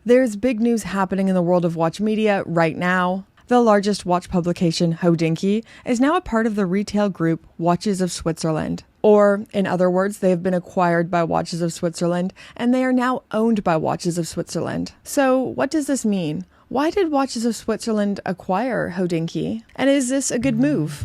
There's big news happening in the world of watch media right now. The largest watch publication, Hodinkee, is now a part of the retail group Watches of Switzerland. Or, in other words, they have been acquired by Watches of Switzerland, and they are now owned by Watches of Switzerland. So, what does this mean? Why did Watches of Switzerland acquire Hodinkee? And is this a good move?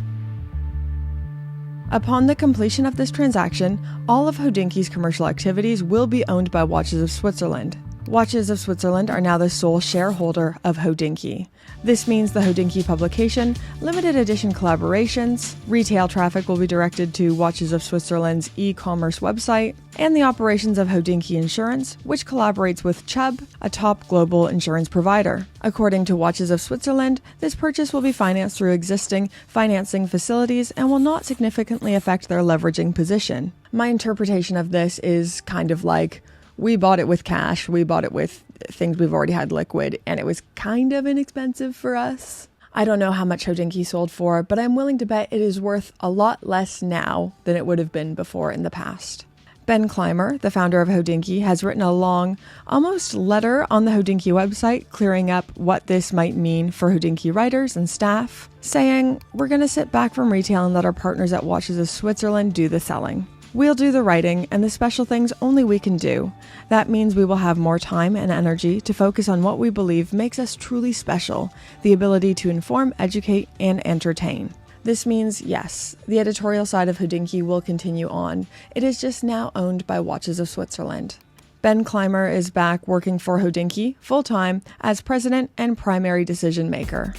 Upon the completion of this transaction, all of Hodinkee's commercial activities will be owned by Watches of Switzerland. Watches of Switzerland are now the sole shareholder of Hodinkee. This means the Hodinkee publication, limited edition collaborations, retail traffic will be directed to Watches of Switzerland's e-commerce website, and the operations of Hodinkee Insurance, which collaborates with Chubb, a top global insurance provider. According to Watches of Switzerland, this purchase will be financed through existing financing facilities and will not significantly affect their leveraging position. My interpretation of this is kind of like, we bought it with cash, we bought it with things we've already had liquid, and it was kind of inexpensive for us. I don't know how much Hodinkee sold for, but I'm willing to bet it is worth a lot less now than it would have been before in the past. Ben Clymer, the founder of Hodinkee, has written a long, almost letter on the Hodinkee website clearing up what this might mean for Hodinkee writers and staff, saying, "We're going to sit back from retail and let our partners at Watches of Switzerland do the selling. We'll do the writing and the special things only we can do. That means we will have more time and energy to focus on what we believe makes us truly special, the ability to inform, educate, and entertain." This means, yes, the editorial side of Hodinkee will continue on. It is just now owned by Watches of Switzerland. Ben Clymer is back working for Hodinkee full-time as president and primary decision maker.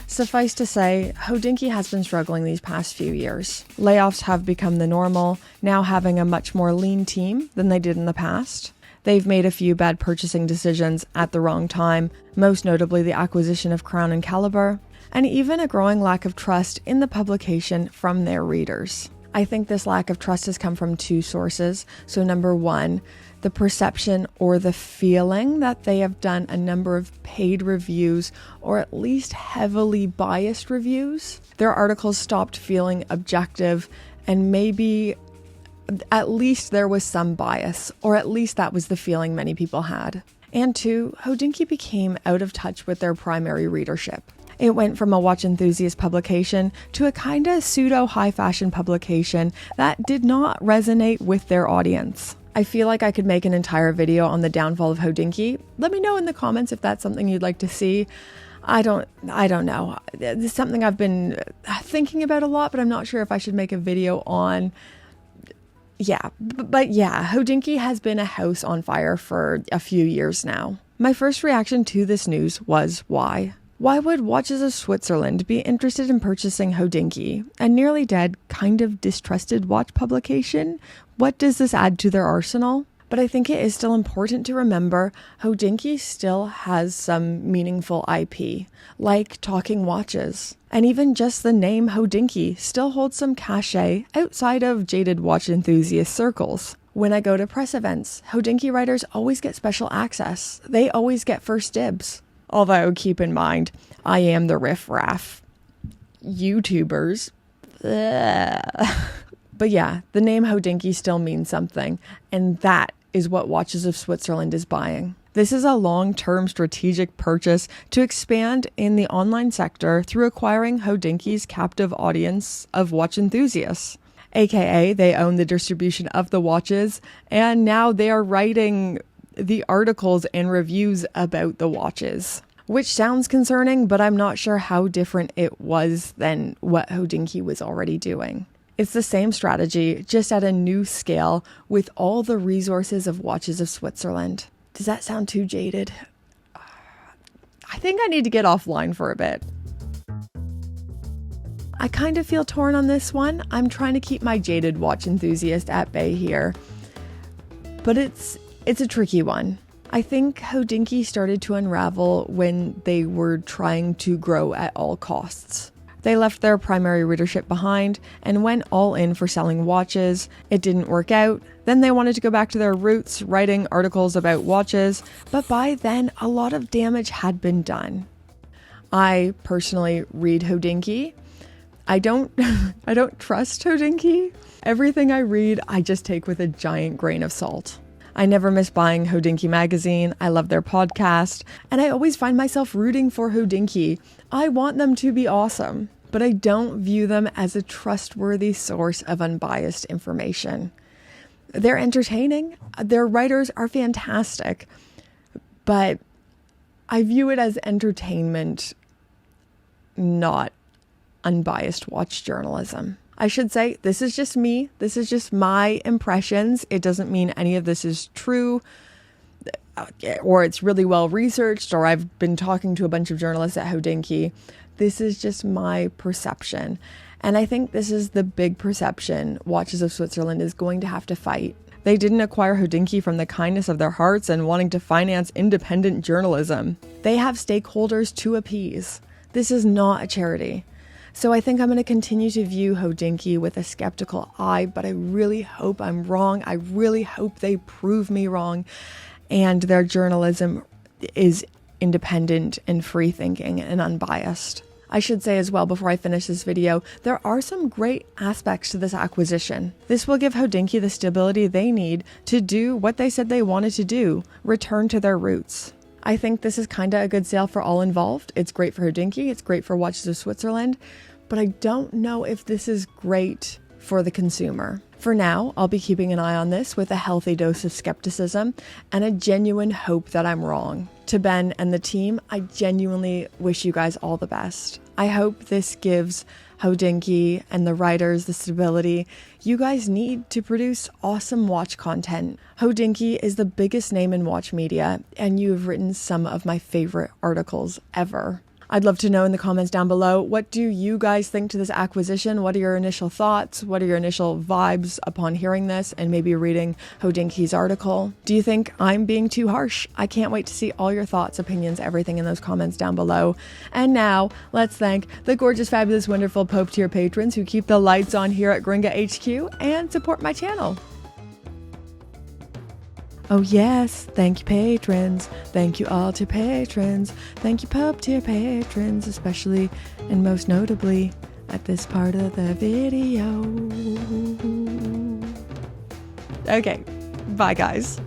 Suffice to say, Hodinkee has been struggling these past few years. Layoffs have become the normal, now having a much more lean team than they did in the past. They've made a few bad purchasing decisions at the wrong time, most notably the acquisition of Crown and Caliber, and even a growing lack of trust in the publication from their readers. I think this lack of trust has come from two sources. So number one, the perception or the feeling that they have done a number of paid reviews or at least heavily biased reviews. Their articles stopped feeling objective and maybe at least there was some bias, or at least that was the feeling many people had. And two, Hodinkee became out of touch with their primary readership. It went from a watch enthusiast publication to a kind of pseudo high fashion publication that did not resonate with their audience. I feel like I could make an entire video on the downfall of Hodinkee. Let me know in the comments if that's something you'd like to see. I don't know. This is something I've been thinking about a lot, but I'm not sure if I should make a video on. But Hodinkee has been a house on fire for a few years now. My first reaction to this news was why? Why would Watches of Switzerland be interested in purchasing Hodinkee, a nearly dead, kind of distrusted watch publication? What does this add to their arsenal? But I think it is still important to remember Hodinkee still has some meaningful IP, like talking watches. And even just the name Hodinkee still holds some cachet outside of jaded watch enthusiast circles. When I go to press events, Hodinkee writers always get special access. They always get first dibs. Although, keep in mind, I am the riff-raff YouTubers. But yeah, the name Hodinkee still means something, and that is what Watches of Switzerland is buying. This is a long-term strategic purchase to expand in the online sector through acquiring Hodinkee's captive audience of watch enthusiasts. AKA, they own the distribution of the watches, and now they are writing the articles and reviews about the watches, which sounds concerning, but I'm not sure how different it was than what Hodinkee was already doing. It's the same strategy, just at a new scale with all the resources of Watches of Switzerland. Does that sound too jaded? I think I need to get offline for a bit. I kind of feel torn on this one. I'm trying to keep my jaded watch enthusiast at bay here, but it's a tricky one. I think Hodinkee started to unravel when they were trying to grow at all costs. They left their primary readership behind and went all in for selling watches. It didn't work out. Then they wanted to go back to their roots, writing articles about watches, but by then a lot of damage had been done. I personally read Hodinkee. I don't trust Hodinkee. Everything I read, I just take with a giant grain of salt. I never miss buying Hodinkee magazine. I love their podcast, and I always find myself rooting for Hodinkee. I want them to be awesome, but I don't view them as a trustworthy source of unbiased information. They're entertaining. Their writers are fantastic, but I view it as entertainment, not unbiased watch journalism. I should say, this is just me. This is just my impressions. It doesn't mean any of this is true or it's really well researched or I've been talking to a bunch of journalists at Hodinkee. This is just my perception. And I think this is the big perception Watches of Switzerland is going to have to fight. They didn't acquire Hodinkee from the kindness of their hearts and wanting to finance independent journalism. They have stakeholders to appease. This is not a charity. So I think I'm going to continue to view Hodinkee with a skeptical eye, but I really hope I'm wrong. I really hope they prove me wrong and their journalism is independent and free thinking and unbiased. I should say as well before I finish this video, there are some great aspects to this acquisition. This will give Hodinkee the stability they need to do what they said they wanted to do, return to their roots. I think this is kind of a good sale for all involved. It's great for Hodinkee, it's great for Watches of Switzerland, but I don't know if this is great for the consumer. For now, I'll be keeping an eye on this with a healthy dose of skepticism and a genuine hope that I'm wrong. To Ben and the team, I genuinely wish you guys all the best. I hope this gives Hodinkee and the writers the stability you guys need to produce awesome watch content. Hodinkee is the biggest name in watch media, and you have written some of my favorite articles ever. I'd love to know in the comments down below, what do you guys think to this acquisition? What are your initial thoughts? What are your initial vibes upon hearing this and maybe reading Hodinkee's article? Do you think I'm being too harsh? I can't wait to see all your thoughts, opinions, everything in those comments down below. And now, let's thank the gorgeous, fabulous, wonderful Pope tier patrons who keep the lights on here at Gringa HQ and support my channel. Oh yes, thank you patrons, thank you all to patrons, thank you Pope tier patrons, especially and most notably at this part of the video. Okay, bye guys.